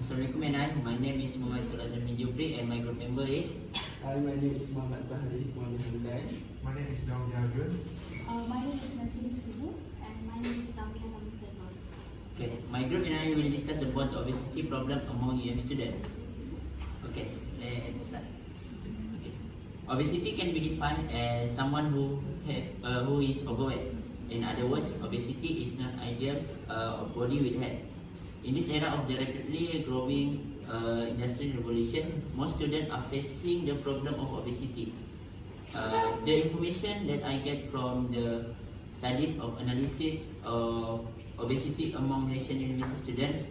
Assalamualaikum and I, my name is Muhammad Jopri and my group member is. Hi, my name is Muhammad Zahari Muhammad Hulai. My name is Dong Jagun. My name is Nathini Sibu and my name is Ramya Hamselva. Okay, my group and I will discuss about the obesity problem among young students. Okay, let's start. Okay. Obesity can be defined as someone who is overweight. In other words, obesity is not ideal of body with head. In this era of the rapidly growing industrial revolution, most students are facing the problem of obesity. The information that I get from the studies of analysis of obesity among Malaysian university students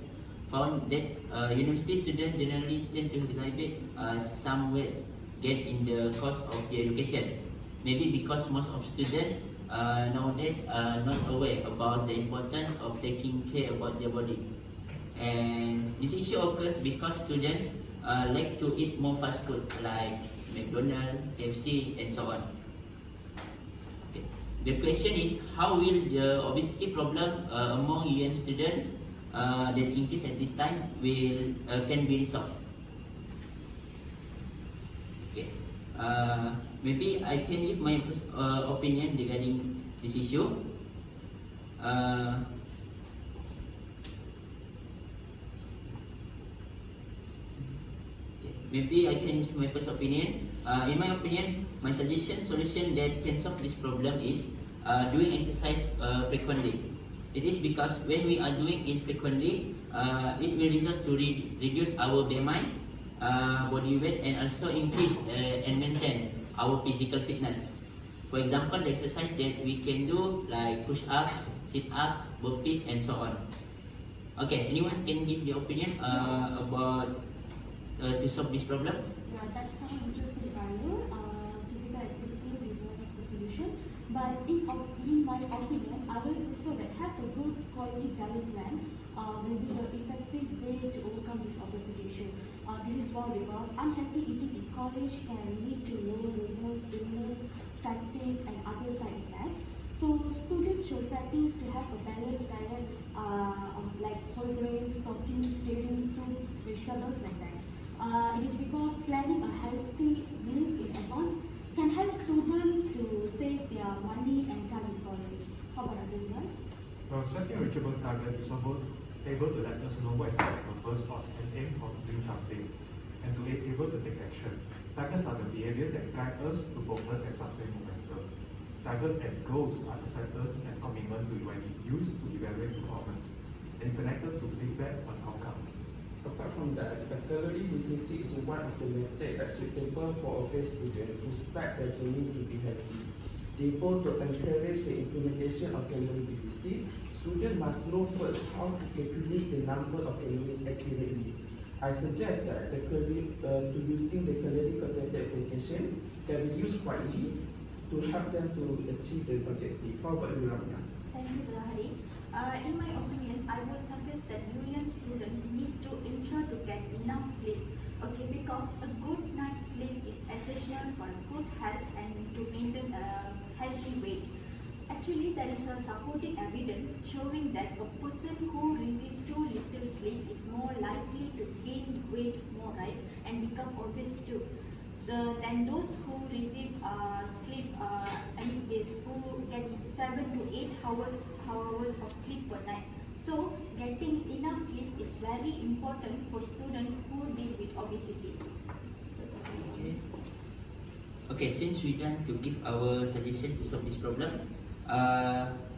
found that university students generally tend to exhibit some weight gain in the course of their education. Maybe because most of students nowadays are not aware about the importance of taking care about their body. And this issue occurs because students like to eat more fast food like McDonald's, KFC and so on. Okay. The question is, how will the obesity problem among young students that increase at this time can be resolved? Okay. Maybe I can give my first opinion regarding this issue. Maybe I can give my first opinion. In my opinion, my solution that can solve this problem is doing exercise frequently. It is because when we are doing it frequently, it will result to reduce our BMI, body weight, and also increase and maintain our physical fitness. For example, the exercise that we can do like push up, sit up, burpees, and so on. Okay, anyone can give their opinion about to solve this problem? Yeah, that sounds interesting, Ryan. Physical activity is one of the solution. But in my opinion, I will prefer that have a good quality diet plan will be the effective way to overcome this obesity issue. This is why because unhealthy eating in college can lead to low levels, illness, fatigue, and other side effects. So students should practice to have a balanced diet like whole grains, proteins, dairy, fruits, vegetables like that. It is because planning a healthy meals in advance can help students to save their money and time in college. How about others, guys? Well, setting a reachable target is able to let us know what is our purpose of and aim for doing something, and to be able to take action. Targets are the behavior that guide us to focus and sustain momentum. Target and goals are the setters and commitment we will use to evaluate performance, and connected to feedback on outcomes. Apart from that, a calorie deficit is one of the methods that's suitable for obese students to start their journey to be healthy. Therefore, to encourage the implementation of calorie deficit, students must know first how to calculate the number of calories accurately. I suggest that using the calorie calculator application can be used widely to help them to achieve the objective. How about you, Ramya? Thank you, Zahari. In my opinion, I would suggest that union students need to ensure to get enough sleep. Okay, because a good night's sleep is essential for good health and to maintain a healthy weight. Actually, there is a supporting evidence showing that a person who receives too little sleep is more likely to gain weight more, right, and become obese too. Than those who receive sleep, who gets 7 to 8 hours of sleep per night. So, getting enough sleep is very important for students who deal with obesity. Okay, since we done to give our suggestion to solve this problem,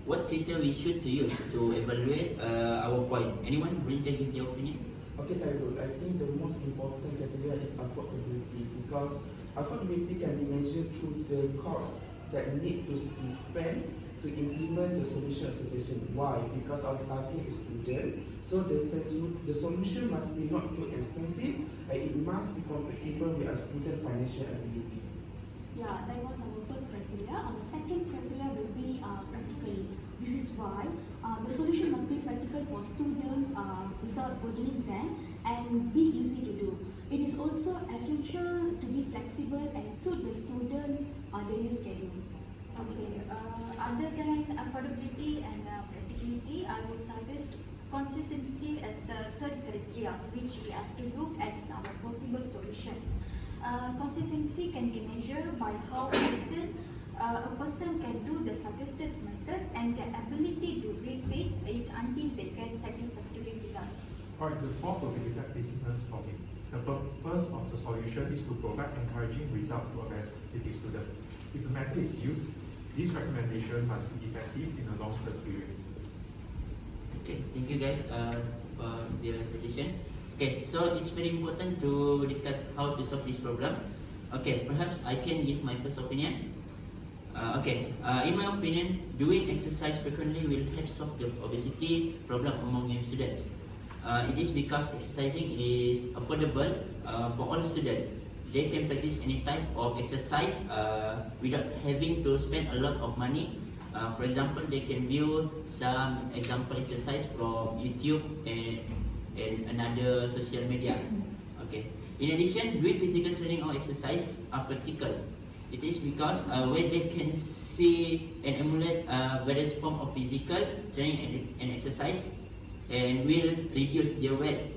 what criteria we should to use to evaluate our point? Anyone willing to give their opinion? Okay, Khairul, I think the most important criteria is affordability because affordability can be measured through the cost that need to be spent to implement the solution suggestion. Why? Because our target is student, so the solution must be not too expensive and it must be compatible with our student financial ability. Yeah, that was our first criteria. Our second criteria will be practically. This is why the solution must be practical for students without burdening them and be easy to do. It is also essential to be flexible and suit the students' daily schedule. Okay, other than affordability and practicality, I would suggest consistency as the third criteria. criteria which we have to look at our possible solutions. Consistency can be measured by how often a person can do the suggested method and their ability to repeat it until they get satisfactory results. Alright, the fourth will be effectiveness topic. The purpose of the solution is to provide encouraging results to obesity students. If the method is used, this recommendation must be effective in a long-term period. Okay, thank you guys for the suggestion. Okay, so it's very important to discuss how to solve this problem. Okay, perhaps I can give my first opinion. In my opinion, doing exercise frequently will help solve the obesity problem among young students. It is because exercising is affordable for all students. They can practice any type of exercise without having to spend a lot of money. For example, they can view some example exercise from YouTube and another social media. Okay. In addition, doing physical training or exercise are practical. It is because where they can see and emulate various forms of physical training and exercise, and will reduce their weight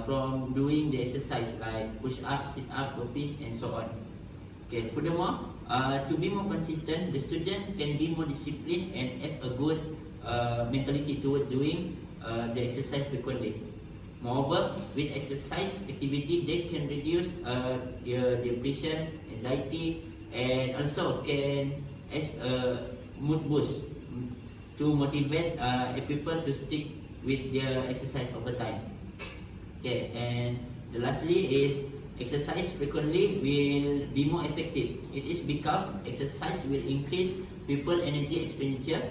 from doing the exercise like push up, sit up, burpees, and so on. Okay. Furthermore, to be more consistent, the student can be more disciplined and have a good mentality toward doing the exercise frequently. Moreover, with exercise activity, they can reduce their depression, anxiety, and also can as a mood boost to motivate people to stick with their exercise over time. Okay, and the lastly is exercise frequently will be more effective. It is because exercise will increase people energy expenditure,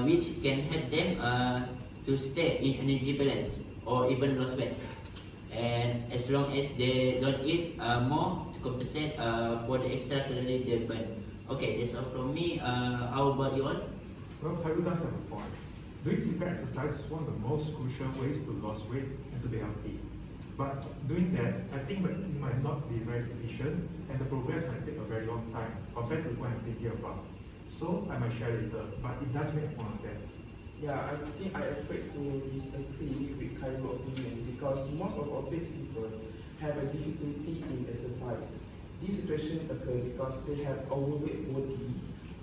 which can help them to stay in energy balance or even lose weight. And as long as they don't eat more to compensate for the extra calorie they burn. Okay, that's all from me. How about you all? Well, Khairul does have a point. Doing physical exercise is one of the most crucial ways to lose weight and to be healthy. But doing that, I think it might not be very efficient, and the progress might take a very long time compared to what I'm thinking about. So I might share later, but it does make a point of that. Yeah, I think I afraid to disagree with Khairul's opinion because most of obese people have a difficulty in exercise. This situation occurs because they have overweight body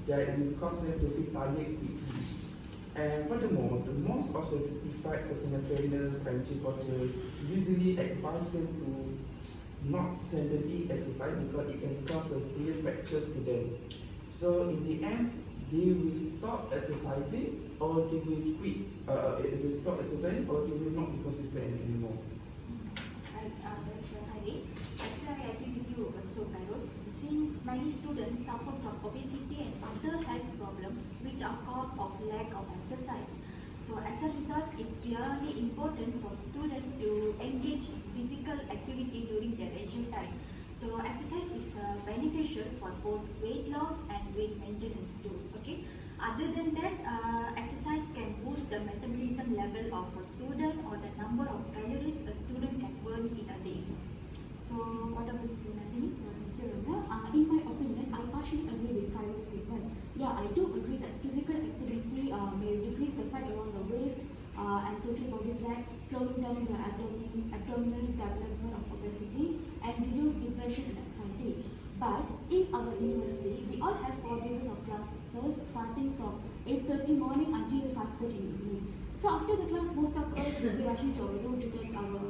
that will cause them to feel tired quickly. And furthermore, the most of the certified personal trainers and gym coaches usually advise them to not sedentary exercise because it can cause a serious fractures to them. So in the end, they will stop exercising or they will quit. They will stop exercising or they will not be consistent anymore. Actually, I agree with you also, Carol. Since many students suffer from obesity and other health problems which are caused of lack of exercise. So as a result, it's really important for students to engage in physical activity during their leisure time. So exercise is beneficial for both weight loss and weight maintenance too. Okay. Other than that, exercise can boost the metabolism level of a student or the number of calories a student can burn in a day. So what about you, Nandini? In my opinion, I partially agree with Khairul's statement. Yeah, I do agree that physical activity may decrease the fat around the waist and total body fat, slowing down the abdominal development of obesity and reduce depression and anxiety. But in our university, we all have 4 days of classes starting from 8:30 morning until 5:30 evening. So after the class, most of us will be rushing to our room to take our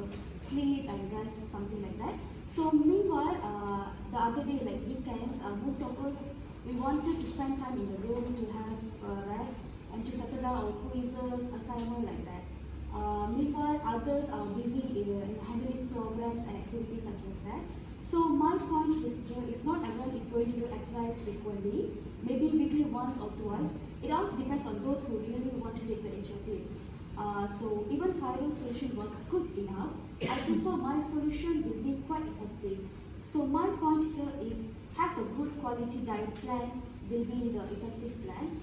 sleep and rest, something like that. So meanwhile, the other day, like weekends, most of us, we wanted to spend time in the room to have rest and to settle down our quizzes, assignment like that. Meanwhile, others are busy in handling programs and activities such as that. So my point is here is not everyone is going to do exercise frequently, maybe weekly once or twice. It also depends on those who really want to take the initiative. So even Khairul's solution was good enough. I prefer my solution will be quite effective. So my point here is have a good quality diet plan will be the effective plan.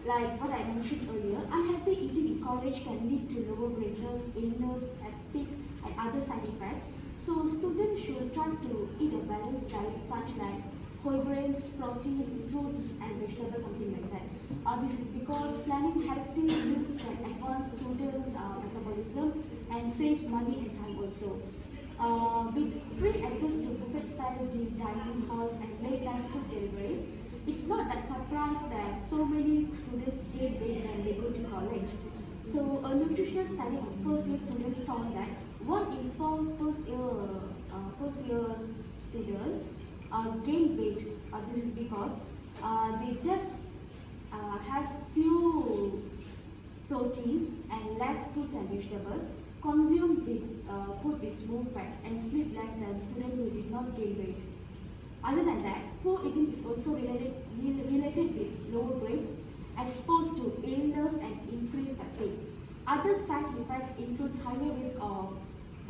Like what I mentioned earlier, unhealthy eating in college can lead to lower brain health, illness, fatigue, and other side effects. So students should try to eat a balanced diet such like whole grains, protein, fruits, and vegetables, something like that. This is because planning healthy meals can enhance students' metabolism and save save money and time also. With free access to buffet-style dining halls and late-night food deliveries, it's not that surprised that so many students gain weight when they go to college. So a nutritional study of first-year students found that 1 in 4 first-year students gain weight. This is because they just have few proteins and less fruits and vegetables, consume food with more fat, and sleep less than students who did not gain weight. Other than that, poor eating is also related with lower grades, exposed to illness and increased fatigue. Other side effects include higher risk of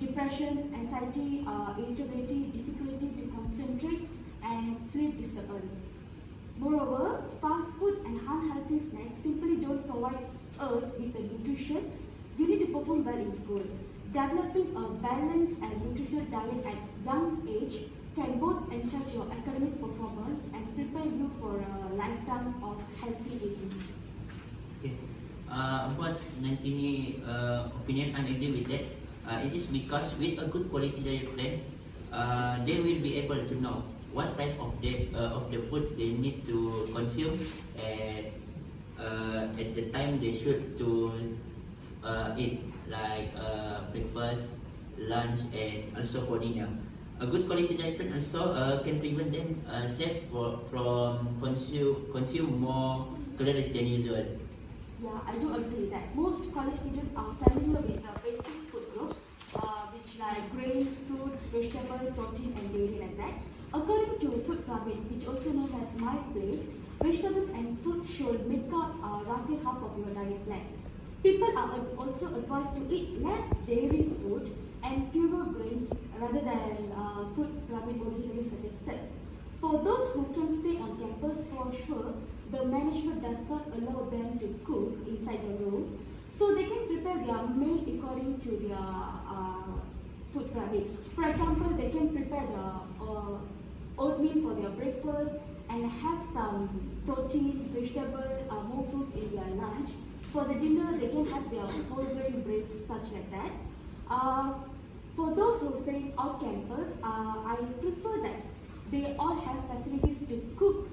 depression, anxiety, irritability, difficulty to concentrate, and sleep disturbance. Moreover, fast food and unhealthy snacks simply don't provide us with the nutrition you need to perform well in school. Developing a balanced and nutritional diet at young age can both enhance your academic performance and prepare you for a lifetime of healthy aging. Okay. About Nantini opinion, I agree with that. It is because with a good quality diet plan, they will be able to know what type of the food they need to consume at the time they should to eat, like breakfast, lunch, and also for dinner. A good quality diet plan also can prevent them from consume more calories than usual. Yeah, I do agree that most college students are familiar with the basic food groups, which like grains, fruits, vegetable, protein, and dairy like that. According to food pyramid, which also known as my plate, vegetables and fruit should make up roughly half of your diet plan. People are also advised to eat less dairy food and fewer grains rather than food pyramid originally suggested. For those who can stay on campus, for sure, the management does not allow them to cook inside the room, so they can prepare their meal according to their food pyramid. For example, they can prepare the oatmeal for their breakfast and have some protein, vegetable, more fruits in their lunch. For the dinner, they can have their whole grain breads, such like that. For those who stay out campus, I prefer that they all have facilities to cook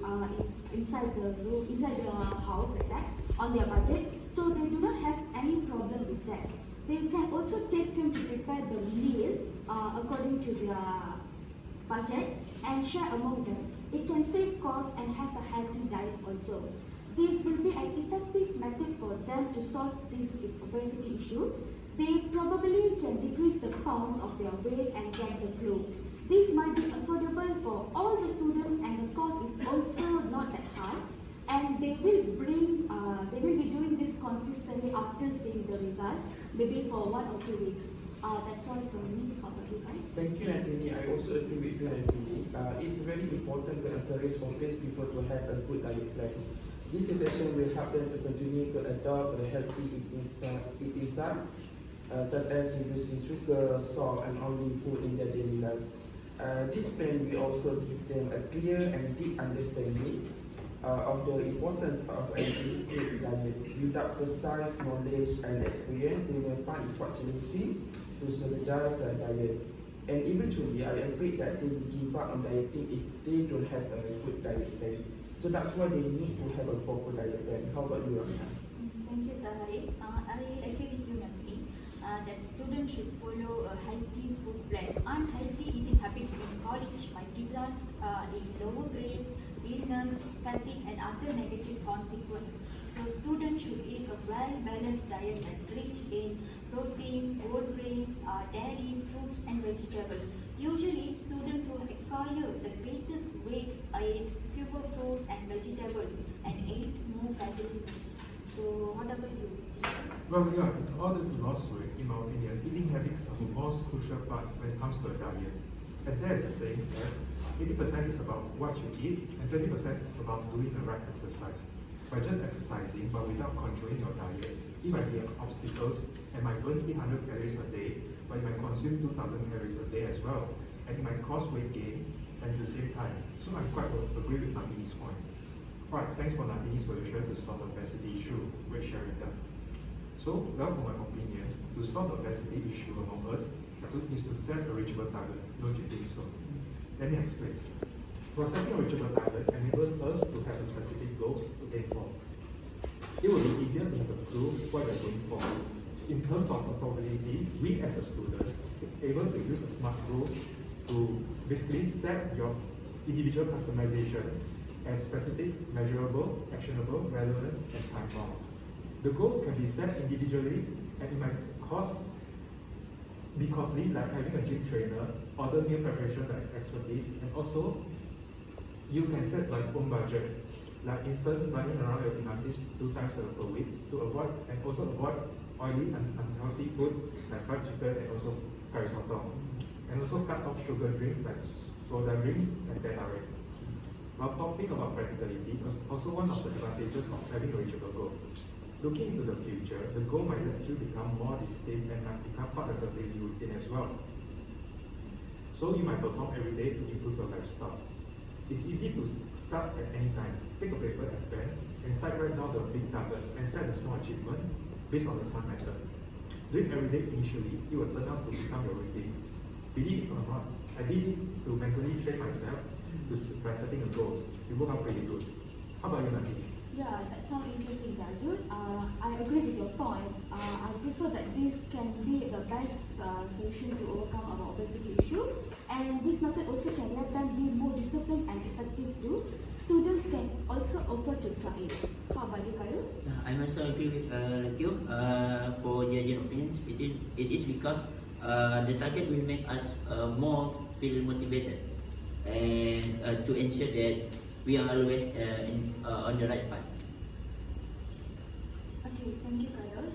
inside the room, inside the house like that, on their budget, so they do not have any problem with that. They can also take time to prepare the meal according to their budget and share among them. It can save costs and have a healthy diet also. This will be an effective method for them to solve this obesity issue. They probably can decrease the pounds of their weight and get the glow. This might be affordable for all the students, and the cost is also not that high. And they will be doing this consistently after seeing the result, maybe for 1 or 2 weeks. That's all from me. How about you guys? Thank you, Nantini. I also agree with you, Nantini. It's very important to encourage obese people to have a good diet plan. This suggestion will help them to continue to adopt a healthy eating style, such as reducing sugar, salt, and oily food in their daily life. This plan will also give them a clear and deep understanding of the importance of a good diet. Without precise knowledge and experience, they will find it quite challenging to strategize their diet. And eventually, I am afraid that they will give up on dieting if they don't have a good diet plan. So that's why they need to have a proper diet plan. How about you, Ramya? Thank you, Zahari. I agree with you, Nandini, that students should follow a healthy food plan. Unhealthy eating habits in college might result in lower grades, illness, fatigue, and other negative consequences. So students should eat a well-balanced diet that rich in protein, whole grains, dairy, fruits, and vegetables. Usually, students who acquire the greatest weight eat fewer fruits and vegetables and eat more fatty foods. So, what about you? Well, yeah, in order to lose weight, in my opinion, eating habits are the most crucial part when it comes to a diet. As there is a saying, yes, 80% is about what you eat and 20% about doing the right exercise. By just exercising but without controlling your diet, it might be obstacles and might burn 800 calories a day, but it might consume 2,000 calories a day as well, and it might cause weight gain at the same time. So I quite agree with Nandini's point. Alright, thanks for Nandini's solution to solve the obesity issue. Great sharing that. So, well, for my opinion, to to solve the obesity issue among us is to set a reachable target. Don't you think so? Let me explain. For setting a reachable target enables us to have a specific goals to aim for. It will be easier to have a clue what we're going for. In terms of accountability, we as a student able to use a SMART goals to basically set your individual customization as specific, measurable, actionable, relevant, and time-bound. The goal can be set individually and it might be costly, like having a gym trainer, order meal preparation like expertise, and also you can set your own budget, like instant running around your gymnastics 2 times per week to avoid and also avoid oily and unhealthy food like fried chicken and also curry sotong, and also cut off sugar drinks like soda drink and teh tarik. While talking about practicality, also one of the advantages of having a reachable goal. Looking into the future, the goal might actually become more distinct and might become part of the daily routine as well. So you might perform every day to improve your lifestyle. It's easy to start at any time. Take a paper and pen and start write down the big target and set a small achievement based on the SMART method. Doing every day initially, it will turn out to become your routine. Believe it or not, I did it to mentally train myself by setting the goals. It worked out pretty good. How about you, Naki? Yeah, that sounds interesting, Jajun. I agree with your point. I prefer that this can be the best solution to overcome our obesity issue, and this method also can let them be more disciplined and effective too. Students can also offer to try it. How about you, Khairul? I also agree with like you. For Jajun opinions, it is because the target will make us more feel motivated and to ensure that we are always on the right path. Okay, thank you, Carol.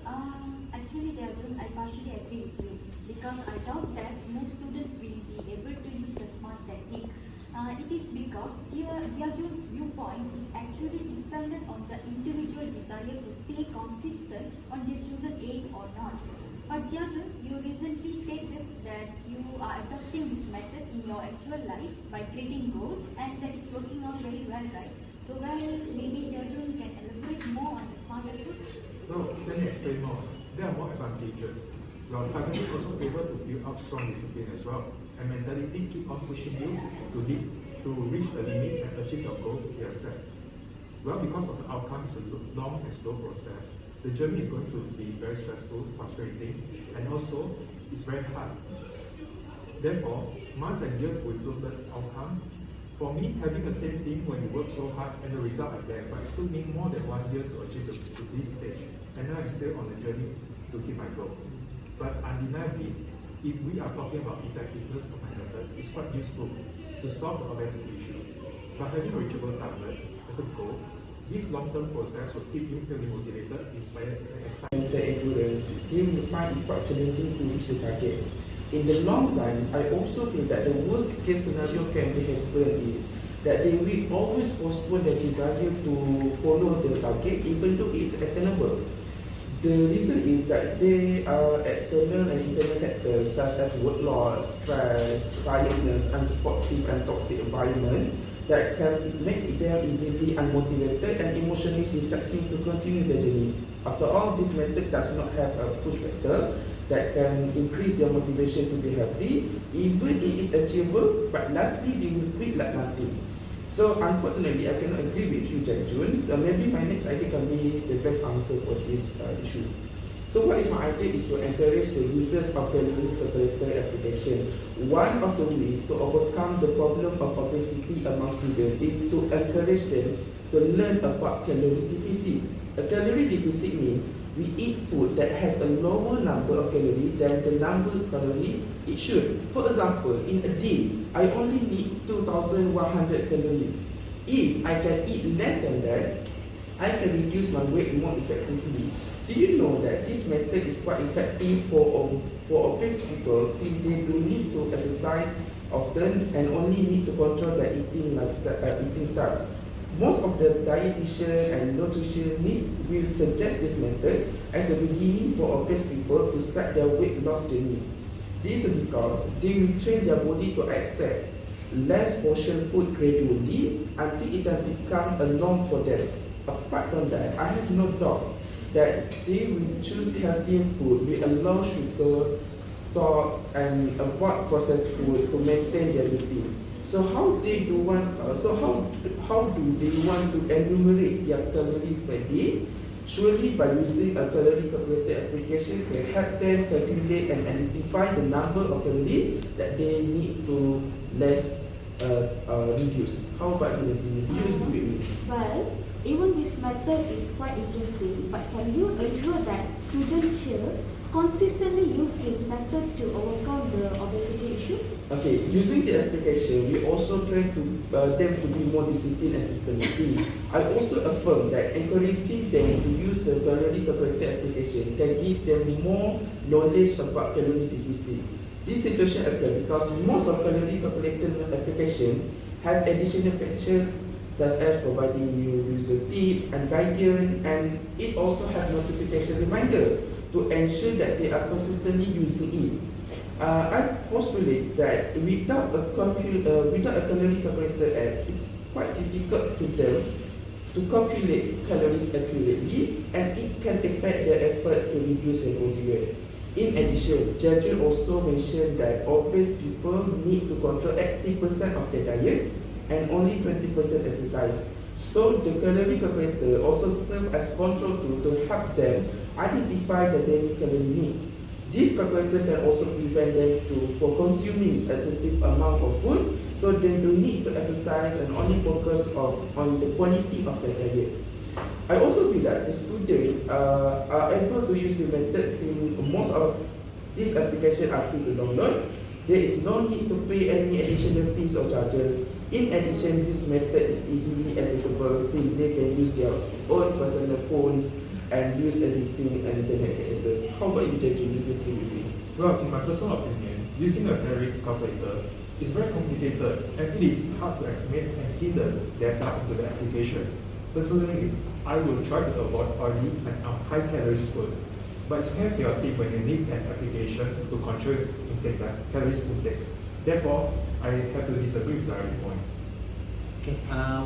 Actually, Jajun, I partially agree with you because I doubt that most students will be able to use the SMART technique. It is because Jajun's viewpoint is actually dependent on the individual desire to stay consistent on their chosen aim or not. But Jajun, you recently stated that you are adopting this method in your actual life by creating goals, and that is working out very well, right? So, maybe Jajun can elaborate more on the SMART approach. No, let me explain more. There are more advantages. Your target is also able to build up strong discipline as well, and mentality keep on pushing you to reach the limit and achieve your goal you have set. Well, because of the outcome is a long and slow process, the journey is going to be very stressful, frustrating, and also it's very hard. Therefore, months and years will look the outcome. For me, having the same thing when you work so hard and the result are there, but it took me more than 1 year to achieve to this stage, and now I'm still on the journey to hit my goal. But undeniably, if we are talking about effectiveness of my method, it's quite useful to solve the obesity issue. But having a reachable target as a goal, this long-term process will keep you feeling motivated, inspired, and excited. Mental endurance, they will find it quite challenging to reach the target. In the long run, I also feel that the worst case scenario can be happen is that they will always postpone their desire to follow the target even though it's attainable. The reason is that there are external and internal factors such as work loss, stress, tiredness, unsupportive and toxic environment that can make them easily unmotivated and emotionally disrupting to continue the journey. After all, this method does not have a push factor that can increase their motivation to be healthy, even it is achievable, but lastly they will quit like nothing. So unfortunately, I cannot agree with you, Jun. Maybe my next idea can be the best answer for this issue. So what is my idea is to encourage the users of calories calculator application. One of the ways to overcome the problem of obesity among students is to encourage them to learn about calorie deficit. A calorie deficit means we eat food that has a lower number of calories than the number of calories it should. For example, in a day, I only need 2,100 calories. If I can eat less than that, I can reduce my weight more effectively. Do you know that this method is quite effective for obese people since they do need to exercise often and only need to control their eating style? Most of the dietitian and nutritionists will suggest this method as the beginning for obese people to start their weight loss journey. This is because they will train their body to accept less portion food gradually until it can become a norm for them. Apart from that, I have no doubt that they will choose healthier food, we allow sugar, salts, and avoid processed food to maintain their routine. So how do they want to enumerate their calories per day? Surely by using a calorie calculator application can help them calculate and identify the number of calories that they need to reduce. How about you? Do you agree with me? Well, even this method is quite interesting, but can you ensure that students here consistently use this method to overcome the obesity issue? Okay, using the application, we also try to them to be more disciplined and systematic. I also affirm that encouraging them to use the calorie calculator application can give them more knowledge about calorie deficit. This situation occurs because most of calorie calculator applications have additional features such as providing new user tips and guidance, and it also has notification reminder to ensure that they are consistently using it. I postulate that without a calorie calculator app, it's quite difficult to them to calculate calories accurately, and it can affect their efforts to reduce their body weight. In addition, Jochem also mentioned that obese people need to control 80% of their diet and only 20% exercise. So the calorie calculator also serves as control tool to help them identify the daily calorie needs. This calculator can also prevent them from consuming excessive amount of food, so they don't need to exercise and only focus on the quality of their diet. I also feel that the students are able to use the method since most of these applications are free to download. There is no need to pay any additional fees or charges. In addition, this method is easily accessible since they can use their own personal phones and use existing internet access. How about you, Jochem? Do you agree with me? Well, in my personal opinion, using a calorie calculator is very complicated and it is hard to estimate and key the data into the application. Personally, I will try to avoid oily and high-calorie food, but it's kind of chaotic when you need an application to control intake, calories intake. Therefore, I have to disagree with Zahari's point. Okay,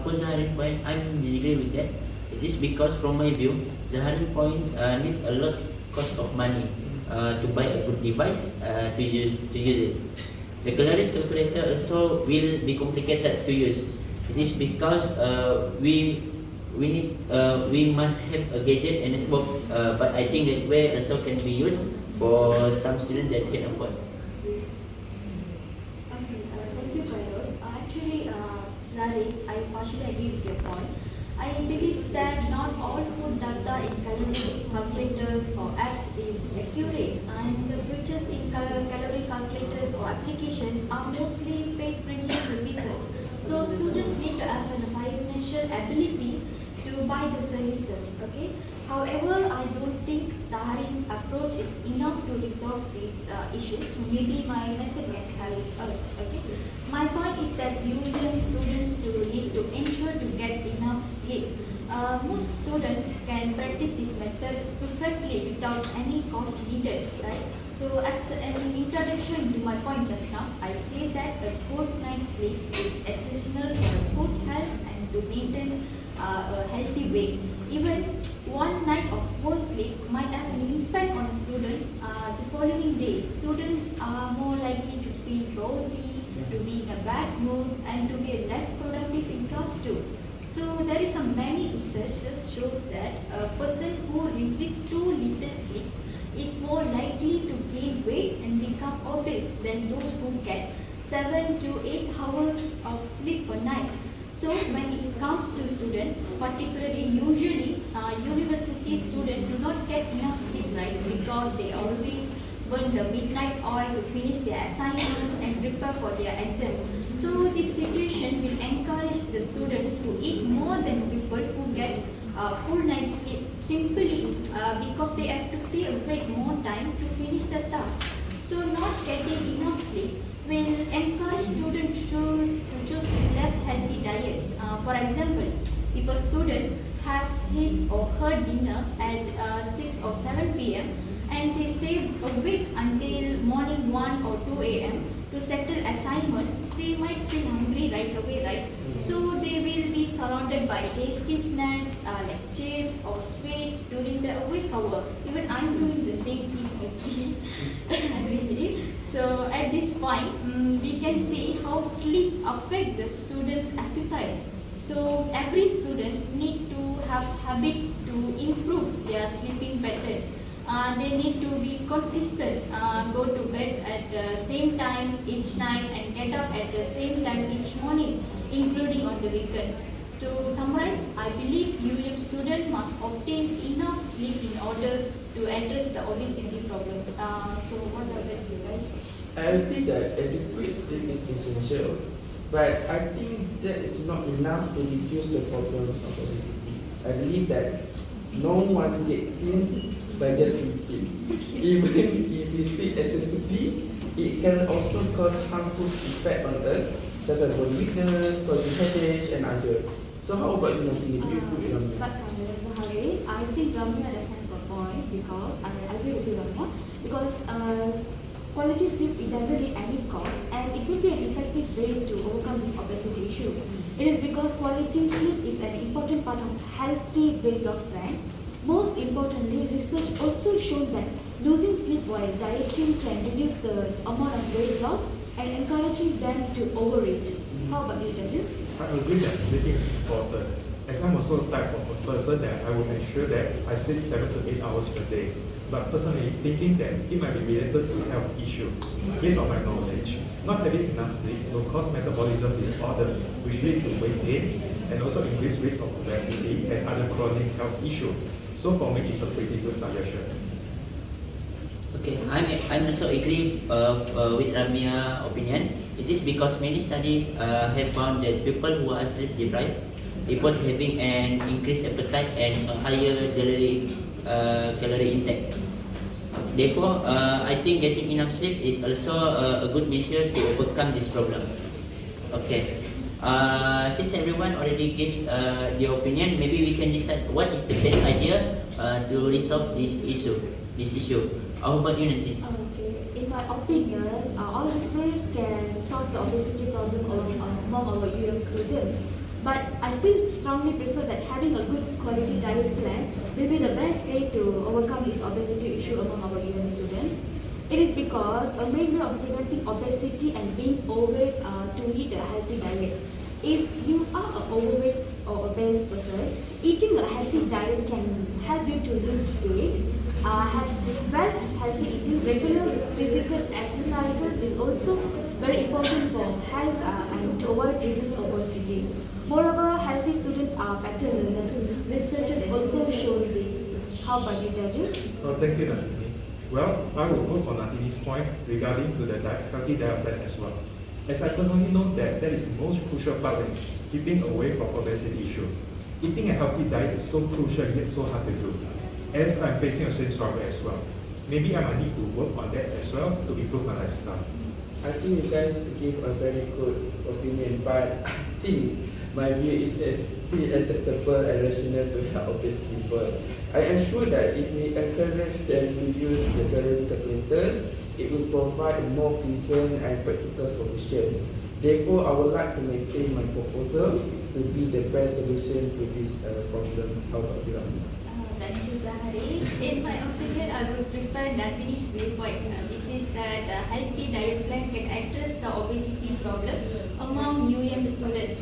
for Zahari's point, I disagree with that. It is because from my view, Zahari's points needs a lot cost of money to buy a good device to use it. The calories calculator also will be complicated to use. It is because we must have a gadget and network, but I think that way also can be used for some students that can afford. Okay, thank you, Khairul. Actually, Larry, I partially agree with your point. I believe that not all food data in calorie calculators or apps is accurate, and the features in calorie calculators or application are mostly paid-friendly services. So students need to have a financial ability to buy the services. Okay. However, I don't think Zahari's approach is enough to resolve these issues. So maybe my method can help us. Okay. My point is that you want students to need to ensure to get enough sleep. Most students can practice this method perfectly without any cost needed, right? So after an introduction to my point just now, I say that a good night's sleep is essential for good health and to maintain a healthy weight. Even one night of poor sleep might have an impact on a student the following day. Students are more likely to feel drowsy, to be in a bad mood, and to be less productive in class too. So there is some many research shows that a person who receives too little sleep is more likely to gain weight and become obese than those who get 7 to 8 hours of sleep per night. So when it comes to students, particularly usually university students do not get enough sleep, right? Because they always burn the midnight oil to finish their assignments and prepare for their exam. So this situation will encourage the students to eat more than people who get full night's sleep, simply because they have to stay awake more time to finish the task. So not getting enough sleep will encourage students to choose less healthy diets. For example, if a student has his or her dinner at 6 or 7 p.m. and they stay awake until morning 1 or 2 a.m., to settle assignments, they might feel hungry right away, right? So they will be surrounded by tasty snacks like chips or sweets during the awake hour. Even I'm doing the same thing every day. So at this point, we can see how sleep affects the student's appetite. So every student need to have habits to improve their sleeping pattern. They need to be consistent, go to bed at the same time each night and get up at the same time each morning, including on the weekends. To summarize, I believe UM student must obtain enough sleep in order to address the obesity problem. So what about you guys? I agree that adequate sleep is essential, but I think that is not enough to reduce the problem of obesity. I believe that no one gets thin by just sleeping. Even if we sleep excessively, it can also cause harmful effect on us, such as body weakness, causing headache and other. So how about you, Nanti? Do you agree on that? I think Ramya understands the point because I agree with you, Ramya, because quality sleep, it doesn't need any cost and it will be an effective way to overcome this obesity issue. It is because quality sleep is an important part of healthy weight loss plan. Most importantly, research also shows that losing sleep while dieting can reduce the amount of weight loss and encouraging them to overeat. How about you, Jaju? I agree that sleeping is important, as I'm also the type of a person that I will ensure that I sleep 7 to 8 hours per day. But personally, thinking that it might be related to health issue, based on my knowledge, not having enough sleep will cause metabolism disorder, which lead to weight gain and also increased risk of obesity and other chronic health issues. So for me, it's a pretty good suggestion. Okay, I'm also agree with Ramia's opinion. It is because many studies have found that people who are sleep deprived report having an increased appetite and a higher calorie intake. Therefore, I think getting enough sleep is also a good measure to overcome this problem. Okay. Since everyone already gives their opinion, maybe we can decide what is the best idea to resolve this issue. How about you, Nanti? Okay. In my opinion, all these ways can solve the obesity problem among our UM students. But I still strongly prefer that having a good quality diet plan will be the best way to overcome this obesity issue among our UM students. It is because a main way of preventing obesity and being overweight to lead a healthy diet. If you are an overweight or obese person, eating a healthy diet can help you to lose weight. Healthy eating, regular physical exercises is also very important for health and to avoid reduced obesity. Moreover, healthy students are better learners. Researchers also show this. How about you, Jaju? Oh, thank you, Nandini. Well, I will go for Nandini's point regarding to the healthy diet plan as well. As I personally know that is the most crucial part in keeping away from obesity issue. Eating a healthy diet is so crucial yet so hard to do, as I'm facing the same struggle as well. Maybe I might need to work on that as well to improve my lifestyle. I think you guys give a very good opinion, but I think my view is still acceptable and rational to help obese people. I am sure that if we encourage them to use the calorie calculators, it will provide a more pleasant and practical solution. Therefore, I would like to maintain my proposal to be the best solution to these problems. How about you, Rami? Thank you, Zahari. In my opinion, I would prefer Nandini's viewpoint, which is that a healthy diet plan can address the obesity problem among UM students.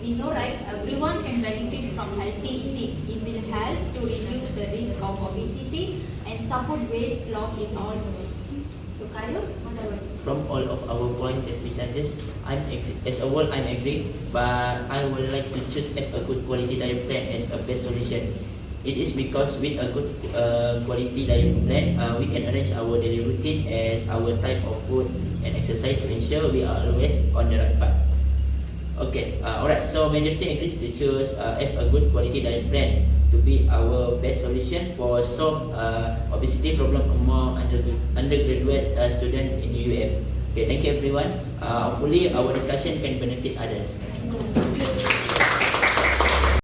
We know, right, everyone can benefit from healthy eating. It will help to reduce the risk of obesity and support weight loss in all groups. So, Kayo, what about you? From all of our points that we suggest, as a whole, I'm agree, but I would like to choose a good quality diet plan as a best solution. It is because with a good quality diet plan, we can arrange our daily routine as our type of food and exercise to ensure we are always on the right path. Okay, alright, so majority agrees to choose have a good quality diet plan to be our best solution for solve obesity problem among undergraduate students in UM. Okay, thank you everyone. Hopefully our discussion can benefit others.